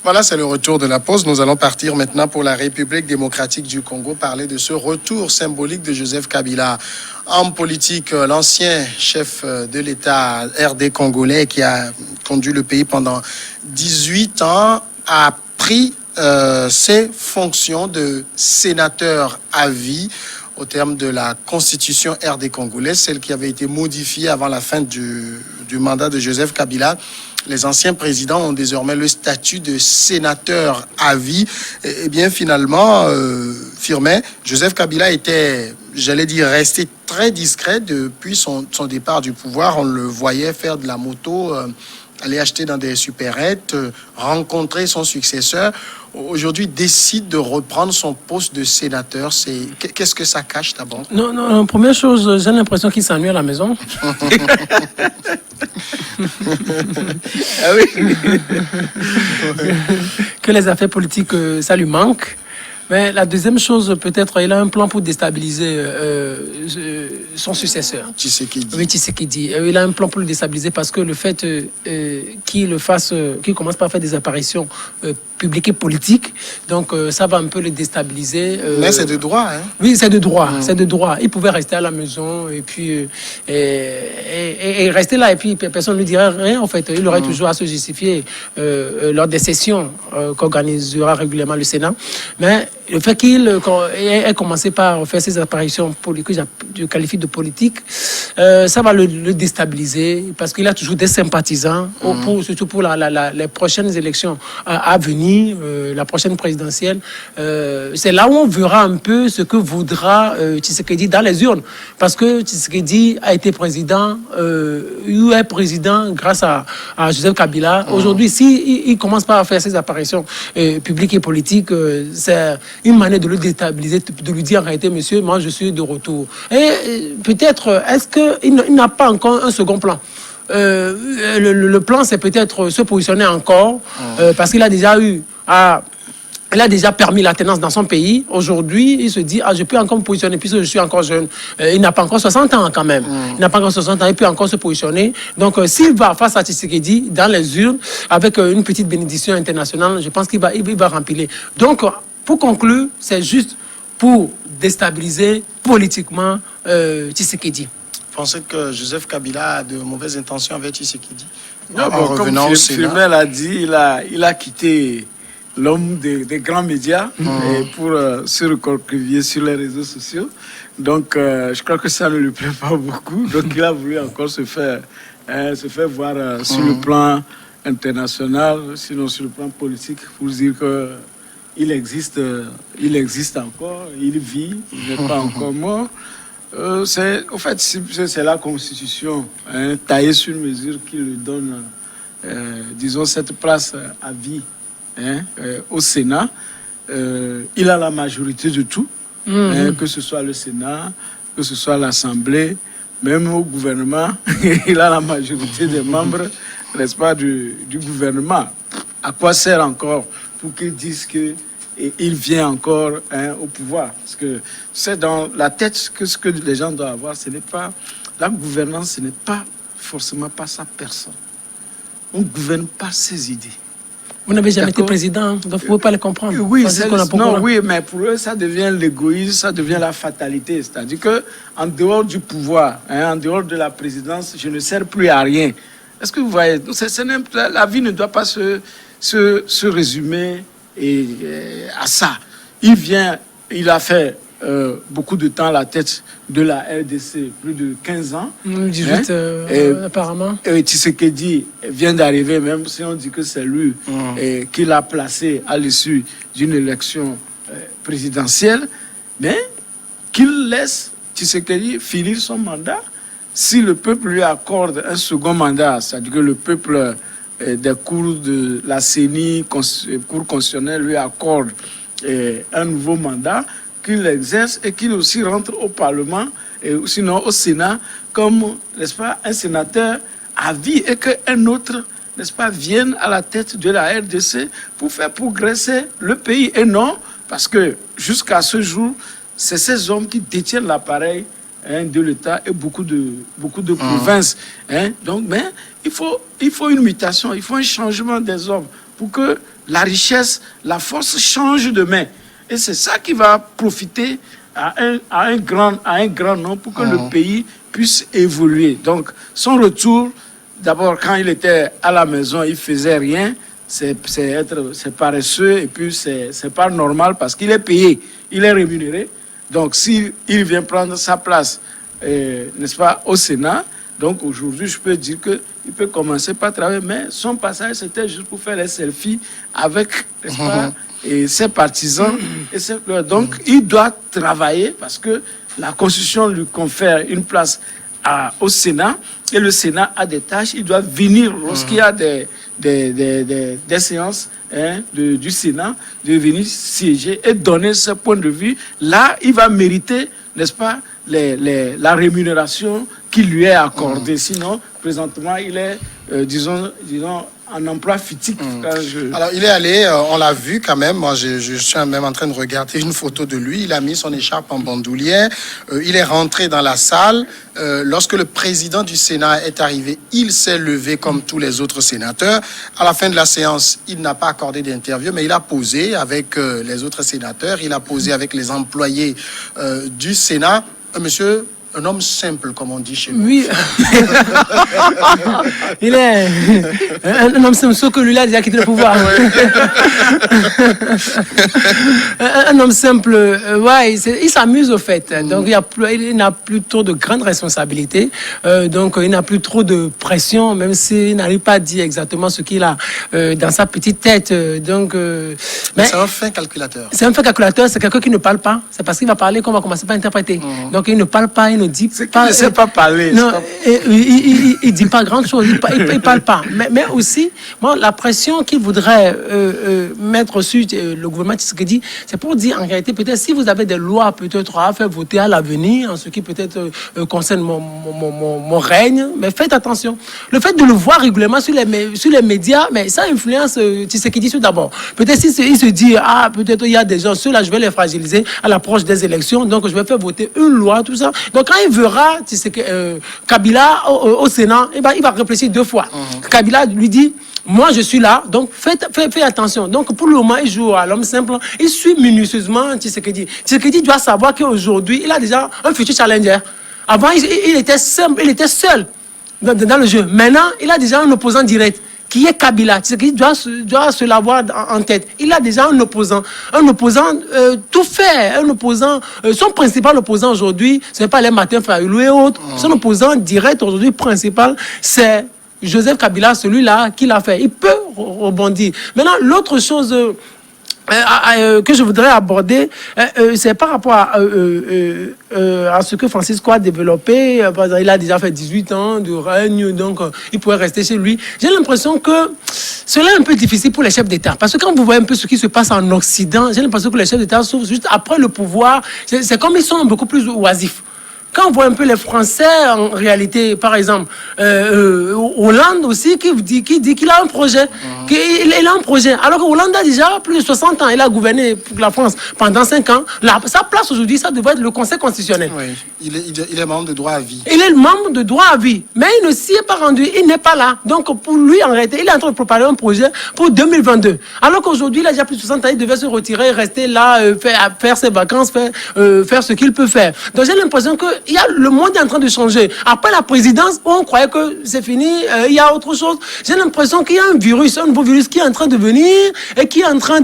Voilà, c'est le retour de la pause. Nous allons partir maintenant pour la République démocratique du Congo, parler de ce retour symbolique de Joseph Kabila. En politique, l'ancien chef de l'État RD congolais qui a conduit le pays pendant 18 ans a pris ses fonctions de sénateur à vie au terme de la constitution RD congolaise, celle qui avait été modifiée avant la fin du mandat de Joseph Kabila. Les anciens présidents ont désormais le statut de sénateur à vie. Et bien finalement, Firmin, Joseph Kabila était, j'allais dire, resté très discret depuis son départ du pouvoir. On le voyait faire de la moto, aller acheter dans des supérettes, rencontrer son successeur. Aujourd'hui, décide de reprendre son poste de sénateur. Qu'est-ce que ça cache d'abord? Non, première chose, j'ai l'impression qu'il s'ennuie à la maison. Ah oui. Que les affaires politiques, ça lui manque. Mais la deuxième chose, peut-être, il a un plan pour déstabiliser son successeur. Tshisekedi. Oui, Tshisekedi. Il a un plan pour le déstabiliser parce que le fait qu'il commence par faire des apparitions publiques et politiques, donc ça va un peu le déstabiliser. Mais c'est de droit, hein? Oui, c'est de droit, c'est de droit. Il pouvait rester à la maison et puis et rester là et puis personne ne lui dirait rien en fait. Il aurait toujours à se justifier lors des sessions qu'organisera régulièrement le Sénat. Mais le fait qu'il ait commencé par faire ses apparitions politiques, que je qualifie de politique, ça va le déstabiliser parce qu'il a toujours des sympathisants, surtout pour les prochaines élections à venir, la prochaine présidentielle. C'est là où on verra un peu ce que voudra Tshisekedi dans les urnes. Parce que Tshisekedi a été président, il est président grâce à Joseph Kabila. Aujourd'hui, s'il commence par faire ses apparitions publiques et politiques, c'est une manière de le déstabiliser, de lui dire en réalité, monsieur, moi je suis de retour. Et peut-être, est-ce qu'il n'a pas encore un second plan? Le plan, c'est peut-être se positionner encore, parce qu'il a déjà eu il a déjà permis l'alternance dans son pays. Aujourd'hui, il se dit, je peux encore me positionner puisque je suis encore jeune. Il n'a pas encore 60 ans quand même. Il n'a pas encore 60 ans, il peut encore se positionner. Donc, s'il va face à Tshisekedi dans les urnes, avec une petite bénédiction internationale, je pense qu'il va remplir. Donc, pour conclure, c'est juste pour déstabiliser politiquement Tshisekedi. Vous pensez que Joseph Kabila a de mauvaises intentions avec Tshisekedi? Non, comme Firmin l'a dit, il a quitté l'homme des grands médias pour se recroqueviller sur les réseaux sociaux. Donc, je crois que ça ne lui plaît pas beaucoup. Donc, il a voulu encore se faire voir sur le plan international, sinon sur le plan politique, pour dire que il existe encore, il vit, il n'est pas encore mort. En fait, c'est la Constitution taillée sur mesure qui lui donne, disons, cette place à vie au Sénat. Il a la majorité de tout, que ce soit le Sénat, que ce soit l'Assemblée, même au gouvernement, il a la majorité des membres, n'est-ce pas, du gouvernement. À quoi sert encore pour qu'ils disent qu'il vient encore au pouvoir? Parce que c'est dans la tête que ce que les gens doivent avoir, ce n'est pas la gouvernance, ce n'est pas forcément pas sa personne. On ne gouverne pas ses idées. Vous n'avez jamais été président, donc vous ne pouvez pas les comprendre. Oui, mais pour eux, ça devient l'égoïsme, ça devient la fatalité. C'est-à-dire qu'en dehors du pouvoir, en dehors de la présidence, je ne sers plus à rien. Est-ce que vous voyez, la vie ne doit pas se résumer à ça. Il a fait beaucoup de temps à la tête de la RDC, plus de 15 ans. 18 apparemment. Tshisekedi vient d'arriver, même si on dit que c'est lui qui l'a placé à l'issue d'une élection présidentielle, mais qu'il laisse Tshisekedi finir son mandat. Si le peuple lui accorde un second mandat, c'est-à-dire que le peuple des cours de la CENI, cours constitutionnels, lui accorde un nouveau mandat, qu'il exerce et qu'il aussi rentre au Parlement, et sinon au Sénat, comme, n'est-ce pas, un sénateur à vie, et qu'un autre, n'est-ce pas, vienne à la tête de la RDC pour faire progresser le pays. Et non, parce que jusqu'à ce jour, c'est ces hommes qui détiennent l'appareil de l'État et beaucoup de provinces. Donc, mais il faut une mutation, il faut un changement des hommes. pour que la richesse, la force change de main. Et c'est ça qui va profiter à un grand nombre pour que le pays puisse évoluer. Donc, son retour, d'abord, quand il était à la maison, il faisait rien. C'est paresseux et puis c'est pas normal parce qu'il est payé, il est rémunéré. Donc, s'il vient prendre sa place, n'est-ce pas, au Sénat, donc aujourd'hui, je peux dire qu'il peut commencer par travailler, mais son passage, c'était juste pour faire les selfies avec, n'est-ce pas, et ses partisans. Donc, il doit travailler parce que la Constitution lui confère une place au Sénat et le Sénat a des tâches. Il doit venir lorsqu'il y a des séances du Sénat, de venir siéger et donner ce point de vue. Là, il va mériter, n'est-ce pas, la rémunération qui lui est accordée. Sinon, présentement, il est, disons, en emploi fictif. Alors, il est allé, on l'a vu quand même, moi je suis même en train de regarder une photo de lui, il a mis son écharpe en bandoulière, il est rentré dans la salle, lorsque le président du Sénat est arrivé, il s'est levé comme tous les autres sénateurs. À la fin de la séance, il n'a pas accordé d'interview, mais il a posé avec les autres sénateurs, il a posé avec les employés du Sénat. Monsieur, un homme simple, comme on dit chez nous. Oui. Il est un homme simple, sauf que lui, là, a déjà quitté le pouvoir. Un homme simple, ouais, il s'amuse au fait. Donc, il n'a plus trop de grandes responsabilités. Donc, il n'a plus trop de pression, même s'il n'arrive pas à dire exactement ce qu'il a dans sa petite tête. Donc, mais c'est un fin calculateur. C'est un fin calculateur, c'est quelqu'un qui ne parle pas. C'est parce qu'il va parler qu'on va commencer par interpréter. Donc, il ne parle pas, il ne dit pas. Il ne sait pas parler. Non, il ne dit pas grand-chose, il ne parle pas. Mais aussi, moi, la pression qu'il voudrait mettre sur le gouvernement, c'est ce qu'il dit, c'est pour dire, en réalité, peut-être si vous avez des lois peut-être à faire voter à l'avenir, en ce qui peut-être concerne mon règne, mais faites attention. Le fait de le voir régulièrement sur les médias, mais ça influence Tshisekedi tout d'abord. Peut-être s'il se dit, peut-être il y a des gens, ceux-là, je vais les fragiliser à l'approche des élections, donc je vais faire voter une loi, tout ça. Donc quand il verra Kabila au Sénat, il va réfléchir 2 fois. Kabila lui dit, moi je suis là, donc faites attention. Donc pour le moment, il joue à l'homme simple, il suit minutieusement Tshisekedi. Tshisekedi doit savoir qu'aujourd'hui, il a déjà un futur challenger. Avant, il était simple, il était seul dans le jeu. Maintenant, il a déjà un opposant direct, qui est Kabila. Tshisekedi doit se l'avoir en tête. Il a déjà un opposant tout fait, un opposant, son principal opposant aujourd'hui, ce n'est pas les Martin Fayulu et autres. Son opposant direct aujourd'hui, principal, c'est Joseph Kabila, celui-là qui l'a fait. Il peut rebondir. Maintenant, l'autre chose que je voudrais aborder, c'est par rapport à ce que Francisco a développé. Il a déjà fait 18 ans de règne, donc il pourrait rester chez lui. J'ai l'impression que cela est un peu difficile pour les chefs d'État. Parce que quand vous voyez un peu ce qui se passe en Occident, j'ai l'impression que les chefs d'État souffrent juste après le pouvoir. C'est comme ils sont beaucoup plus oisifs. Quand on voit un peu les Français, en réalité, par exemple, Hollande aussi, qui dit qu'il a un projet. Il a un projet. Alors que Hollande a déjà plus de 60 ans. Il a gouverné pour la France pendant 5 ans. Sa place aujourd'hui, ça devrait être le Conseil constitutionnel. Oui, il est membre de droit à vie. Il est membre de droit à vie. Mais il ne s'y est pas rendu. Il n'est pas là. Donc, pour lui, en réalité, il est en train de préparer un projet pour 2022. Alors qu'aujourd'hui, il a déjà plus de 60 ans. Il devait se retirer, rester là, faire ses vacances, faire ce qu'il peut faire. Donc, j'ai l'impression que le monde est en train de changer. Après la présidence, on croyait que c'est fini, il y a autre chose. J'ai l'impression qu'il y a un nouveau virus qui est en train de venir et qui est en train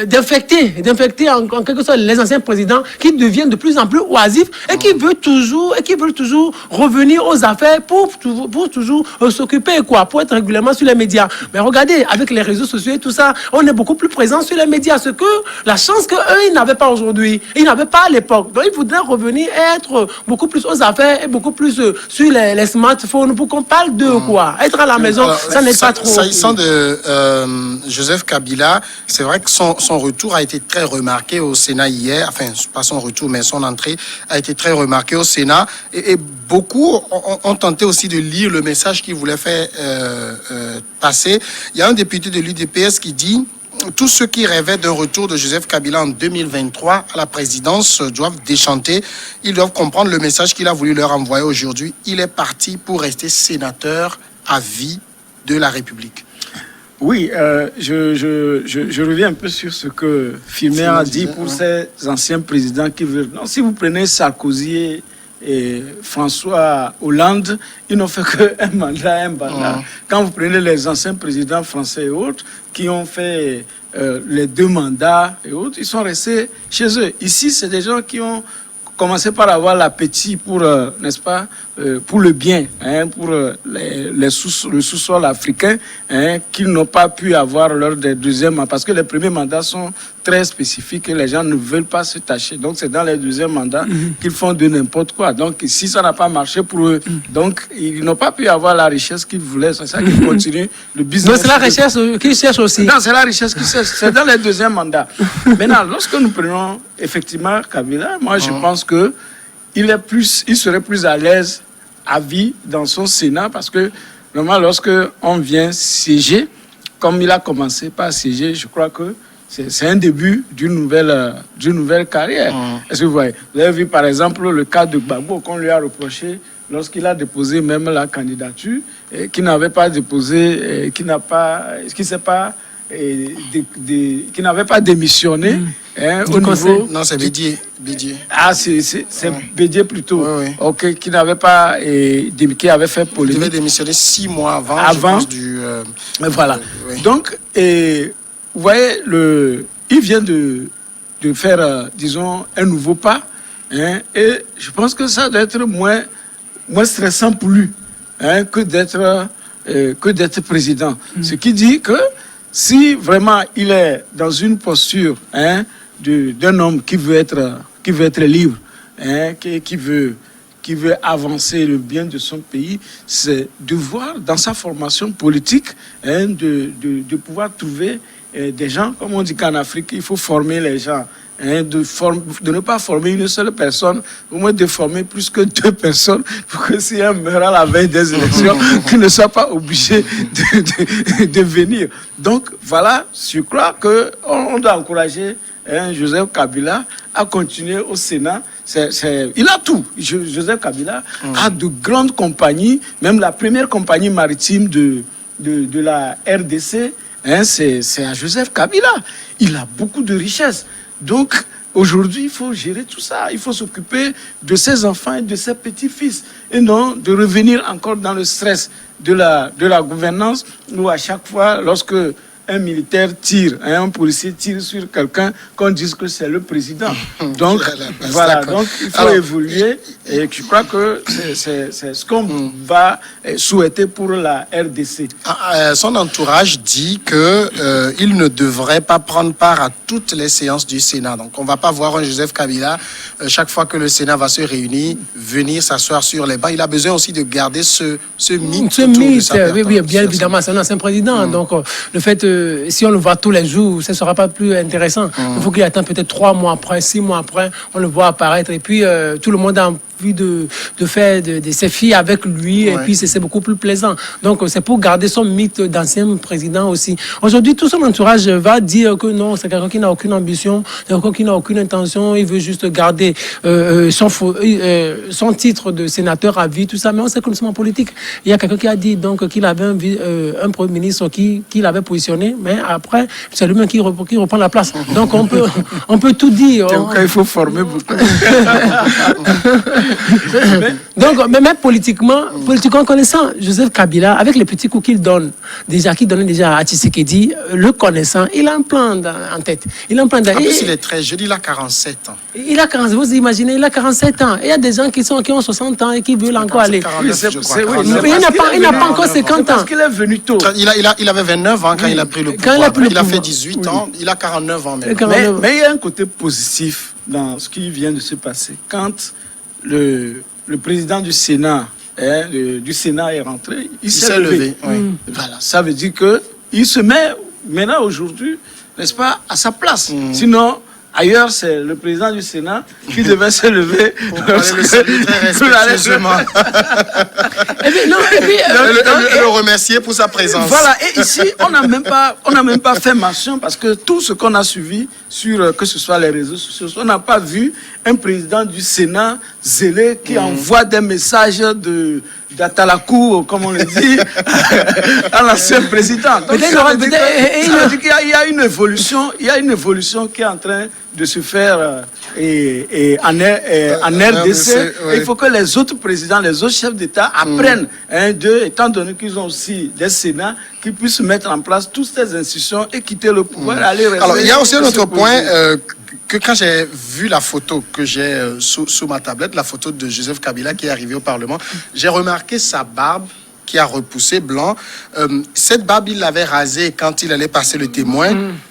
d'infecter en quelque sorte les anciens présidents qui deviennent de plus en plus oisifs et qui veulent toujours revenir aux affaires pour toujours s'occuper, pour être régulièrement sur les médias. Mais regardez, avec les réseaux sociaux et tout ça, on est beaucoup plus présent sur les médias. Ce que la chance qu'eux, ils n'avaient pas aujourd'hui, ils n'avaient pas à l'époque. Donc, ils voudraient revenir et être beaucoup plus aux affaires et beaucoup plus sur les smartphones pour qu'on parle de être à la maison. Alors, ça n'est pas trop. S'agissant de Joseph Kabila, c'est vrai que son retour a été très remarqué au Sénat hier. Enfin, pas son retour, mais son entrée a été très remarquée au Sénat. Et beaucoup ont tenté aussi de lire le message qu'il voulait faire passer. Il y a un député de l'UDPS qui dit: tous ceux qui rêvaient d'un retour de Joseph Kabila en 2023 à la présidence doivent déchanter. Ils doivent comprendre le message qu'il a voulu leur envoyer aujourd'hui. Il est parti pour rester sénateur à vie de la République. Oui, je reviens un peu sur ce que Filmer a dit pour ces anciens présidents qui veulent... Non, si vous prenez Sarkozy et François Hollande, ils n'ont fait qu'un mandat. Quand vous prenez les anciens présidents français et autres, qui ont fait les 2 mandats et autres, ils sont restés chez eux. Ici, c'est des gens qui ont commencé par avoir l'appétit pour, n'est-ce pas, pour le bien, pour le sous-sol africain, qu'ils n'ont pas pu avoir lors des 2e mandats, parce que les premiers mandats sont très spécifiques et les gens ne veulent pas se tâcher. Donc, c'est dans les 2e mandats qu'ils font de n'importe quoi. Donc, si ça n'a pas marché pour eux, donc, ils n'ont pas pu avoir la richesse qu'ils voulaient. C'est ça qu'ils continuent le business. Donc, c'est la richesse qu'ils cherchent aussi. Non, c'est la richesse qu'ils cherchent. C'est dans les 2e mandats. Maintenant, lorsque nous prenons effectivement Kabila, moi, je pense que il serait plus à l'aise à vie dans son Sénat, parce que normalement, lorsque on vient siéger, comme il a commencé par siéger, je crois que c'est un début d'une nouvelle carrière. Est-ce que vous voyez? Vous avez vu par exemple le cas de Gbagbo qu'on lui a reproché lorsqu'il a déposé même la candidature, qui n'avait pas déposé, qui n'avait pas démissionné. Au niveau... Non, c'est Bédier. Ah, c'est Bédier plutôt. Oui. Ok, qui n'avait pas, qui avait fait polémique. Il devait démissionner 6 mois avant. Je pense, voilà. Oui. Donc, vous voyez, il vient de faire, disons, un nouveau pas. Et je pense que ça doit être moins stressant pour lui que d'être président. Ce qui dit que si vraiment il est dans une posture d'un homme qui veut être libre, qui veut avancer le bien de son pays, c'est de voir dans sa formation politique de pouvoir trouver des gens, comme on dit qu'en Afrique, il faut former les gens. De ne pas former une seule personne, au moins de former plus que 2 personnes, pour que si un meurt à la veille des élections, qu'il ne soit pas obligé de venir. Donc voilà, je crois qu'on doit encourager Joseph Kabila à continuer au Sénat. Il a tout. Joseph Kabila a de grandes compagnies, même la première compagnie maritime de la RDC, c'est à Joseph Kabila. Il a beaucoup de richesses. Donc, aujourd'hui, il faut gérer tout ça. Il faut s'occuper de ses enfants et de ses petits-fils. Et non de revenir encore dans le stress de la gouvernance, où à chaque fois, lorsque un militaire tire, un policier tire sur quelqu'un, qu'on dise que c'est le président. Donc, voilà. Donc, il faut évoluer. Et je crois que c'est ce qu'on va souhaiter pour la RDC. Son entourage dit qu'il ne devrait pas prendre part à toutes les séances du Sénat. Donc, on ne va pas voir un Joseph Kabila, chaque fois que le Sénat va se réunir, venir s'asseoir sur les bancs. Il a besoin aussi de garder ce mythe. Oui, bien évidemment, c'est un ancien président. Donc, le fait, si on le voit tous les jours, ce ne sera pas plus intéressant. Il faut qu'il attende peut-être 3 mois après, 6 mois après, on le voit apparaître. Et puis, tout le monde a envie de faire de ses filles avec lui. Et puis, c'est beaucoup plus plaisant. Donc, c'est pour garder son mythe d'ancien président aussi. Aujourd'hui, tout son entourage va dire que non, c'est quelqu'un qui n'a aucune ambition, c'est quelqu'un qui n'a aucune intention. Il veut juste garder son titre de sénateur à vie, tout ça. Mais on sait que nous sommes en politique. Il y a quelqu'un qui a dit donc qu'il avait un premier ministre qui l'avait positionné, mais après, c'est lui-même qui reprend la place. Donc, on peut tout dire. Il faut former beaucoup. Donc, mais même politiquement connaissant Joseph Kabila, avec les petits coups qu'il donnait déjà à Tshisekedi, le connaissant, il a un plan en tête. En plus, il est très jeune, il a 47 ans. Il a 47, vous imaginez, il a 47 ans. Et il y a des gens qui ont 60 ans et qui veulent encore aller. 49, il n'a pas encore 50 ans. Parce qu'il est venu tôt. Il avait 29 ans quand il a pris le pouvoir. Il a fait 18 ans, il a 49 ans même. Mais il y a un côté positif dans ce qui vient de se passer. Quand le président du Sénat, du Sénat est rentré, il s'est levé. Voilà, ça veut dire qu'il se met maintenant aujourd'hui, n'est-ce pas, à sa place. Sinon, ailleurs, c'est le président du Sénat qui devait se lever pour aller le saluer très respectueusement. Le remercier pour sa présence. Voilà, et ici, on n'a même pas fait mention parce que tout ce qu'on a suivi sur, que ce soit les réseaux sociaux, on n'a pas vu un président du Sénat zélé qui envoie des messages d'Atalakou, comme on le dit, à l'ancien président. Donc, ça veut dire qu'il y a une évolution, qui est en train de se faire en RDC. Ouais. Il faut que les autres présidents, les autres chefs d'État apprennent étant donné qu'ils ont aussi des Sénats, qui puissent mettre en place toutes ces institutions et quitter le pouvoir. Alors, il y a aussi un autre point que quand j'ai vu la photo que j'ai sous ma tablette, la photo de Joseph Kabila qui est arrivé au Parlement, j'ai remarqué sa barbe qui a repoussé blanc. Cette barbe, il l'avait rasée quand il allait passer le témoin.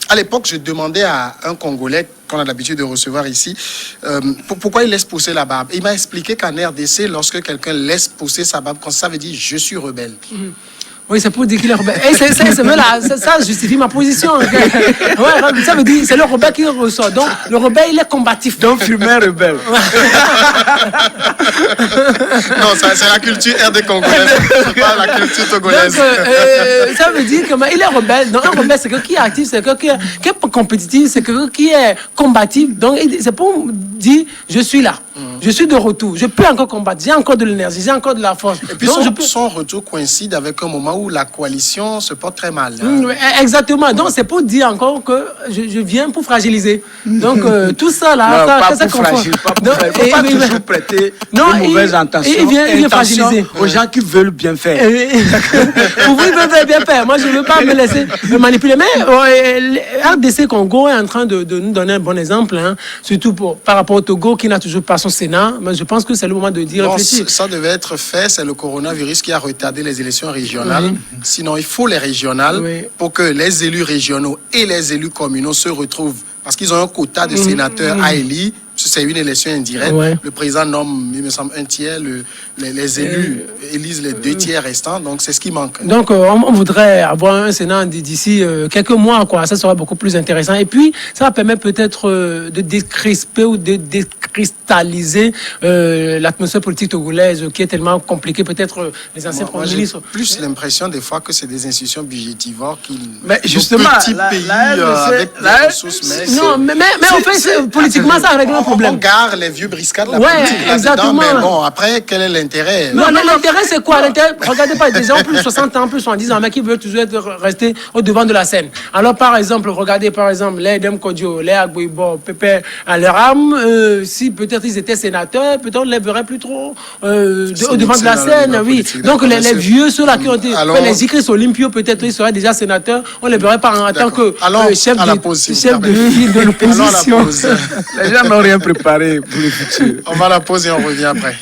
À l'époque, je demandais à un Congolais qu'on a l'habitude de recevoir ici, pourquoi il laisse pousser la barbe. Il m'a expliqué qu'en RDC, lorsque quelqu'un laisse pousser sa barbe, ça veut dire « je suis rebelle ». Oui, c'est pour dire qu'il est rebelle. Et ça justifie ma position. Ouais, ça veut dire c'est le rebelle qui ressort. Donc, le rebelle, il est combatif. Donc, fumeur rebelle. Non, c'est la culture RD congolaise, pas la culture togolaise. Donc, ça veut dire qu'il est rebelle. Donc, un rebelle, c'est quelqu'un qui est actif, c'est quelqu'un qui est compétitif, c'est quelqu'un qui est combatif. Donc, c'est pour dire, je suis là. Je suis de retour. Je peux encore combattre. J'ai encore de l'énergie, j'ai encore de la force. Et puis, son retour coïncide avec un moment où la coalition se porte très mal. Exactement. Donc, c'est pour dire encore que je viens pour fragiliser. Donc, tout ça, là, ça confond. Il ne faut pas toujours prêter de mauvaises intentions. Il vient fragiliser. Aux gens qui veulent bien faire. Pour vous, ils veulent bien faire. Moi, je ne veux pas me laisser me manipuler. Mais RDC Congo est en train de nous donner un bon exemple, hein, surtout par rapport au Togo qui n'a toujours pas son Sénat. Mais je pense que c'est le moment de dire réfléchir. Ça devait être fait. C'est le coronavirus qui a retardé les élections régionales. Sinon, il faut les régionales pour que les élus régionaux et les élus communaux se retrouvent. Parce qu'ils ont un quota de sénateurs à élire. C'est une élection indirecte. Le président nomme, il me semble, un tiers. Les élus élisent les 2 tiers restants. Donc, c'est ce qui manque. Donc, on voudrait avoir un Sénat d'ici quelques mois. Ça sera beaucoup plus intéressant. Et puis, ça va permettre peut-être de décrisper ou de décristalliser l'atmosphère politique togolaise qui est tellement compliquée. Peut-être les anciens premiers ministres. J'ai plus l'impression des fois que c'est des institutions budgétivores qui... Mais justement, petit pays avec des ressources... Non, mais en fait, politiquement, ça règle un problème. On gare les vieux briscades de la politique là-dedans, mais bon, après, quel est l'intérêt? Non, l'intérêt, c'est quoi? Regardez pas, des gens plus de 60 ans, plus de 70 ans, mais qui veulent toujours rester au devant de la scène. Alors, par exemple, regardez, les Dem Kodjo, les Agboibo, Pépé, à leur âme, si peut-être ils étaient sénateurs, peut-être on ne les verrait plus trop au devant de la scène, oui. Donc, les vieux, ceux-là qui ont été, les Ikris Olympio, peut-être ils seraient déjà sénateurs, on ne les verrait pas en tant que chef de file de l'opposition. Les gens n'ont rien préparé pour le futur. On va à la pause et on revient après.